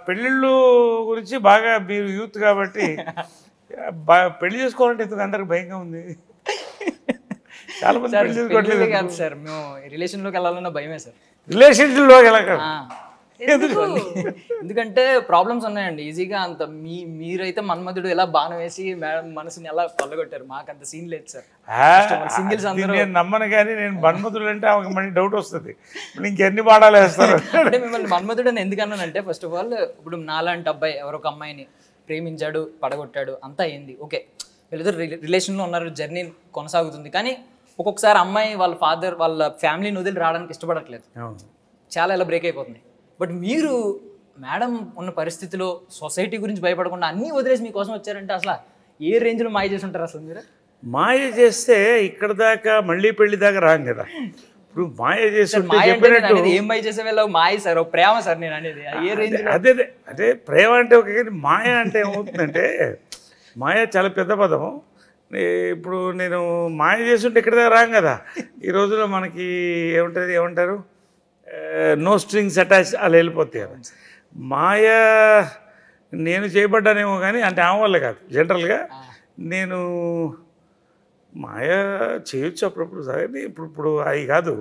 పెళ్ళిళ్ళు గురించి బాగా మీరు యూత్ కాబట్టి పెళ్లి చేసుకోవాలంటే ఎందుకు అందరికి భయంగా ఉంది? చాలా మంది పెళ్లి చేసుకోవట్లేదు కాదు సార్, మేము రిలేషన్లోకి వెళ్ళాలన్న భయమే సార్. రిలేషన్షిప్లోకి వెళ్ళక ఎందుకంటే ప్రాబ్లమ్స్ ఉన్నాయండి ఈజీగా. అంత మీరైతే మన్మధుడు ఎలా బాణం వేసి మనసుని ఎలా కొల్లగొట్టారు, మాకు అంత సీన్ లేదు సార్. సింగిల్స్ అందరూ నేను నమ్మను, కానీ నేను మన్మధుడు అంటే ఆమెకు మళ్ళీ డౌట్ వస్తుంది, ఇంకెన్ని బాణాలు వేస్తారు అంటే మిమ్మల్ని మన్మధుడు అని ఎందుకన్నానంటే, ఫస్ట్ ఆఫ్ ఆల్ ఇప్పుడు నాలాంటి అబ్బాయి ఎవరో ఒక అమ్మాయిని ప్రేమించాడు, పడగొట్టాడు, అంతా అయింది, ఓకే, వీళ్ళిద్దరు రిలేషన్లో ఉన్నారు, జర్నీ కొనసాగుతుంది. కానీ ఒక్కొక్కసారి అమ్మాయి వాళ్ళ ఫాదర్ వాళ్ళ ఫ్యామిలీని వదిలి రావడానికి ఇష్టపడట్లేదు, చాలా ఇలా బ్రేక్ అయిపోతుంది. బట్ మీరు మేడం ఉన్న పరిస్థితిలో సొసైటీ గురించి భయపడకుండా అన్నీ వదిలేసి మీకోసం వచ్చారంటే అసలు ఏ రేంజ్లో మాయ చేసి ఉంటారు అసలు మీరు? మాయ చేస్తే ఇక్కడ దాకా మళ్ళీ పెళ్లి దాకా రాం కదా. ఇప్పుడు మాయ చేసి ఏం మాయ చేసే వెళ్ళ మాయ సార్, ప్రేమ సార్ నేను అనేది ఏ రేంజ్? అదే అదే ప్రేమ అంటే ఒక, కానీ మాయ అంటే ఏమవుతుందంటే, మాయ చాలా పెద్ద పదం. ఇప్పుడు నేను మాయ చేస్తుంటే ఇక్కడ దాకా రాం కదా. ఈ రోజుల్లో మనకి ఏమంటారు, నో స్ట్రింగ్స్ అటాచ్ అలా వెళ్ళిపోతాయి కదా. మాయ నేను చేయబడ్డానేమో, కానీ అంటే ఆమె వల్ల కాదు, జనరల్గా నేను మాయ చేయొచ్చు అప్పుడప్పుడు సార్. ఇప్పుడు అవి కాదు,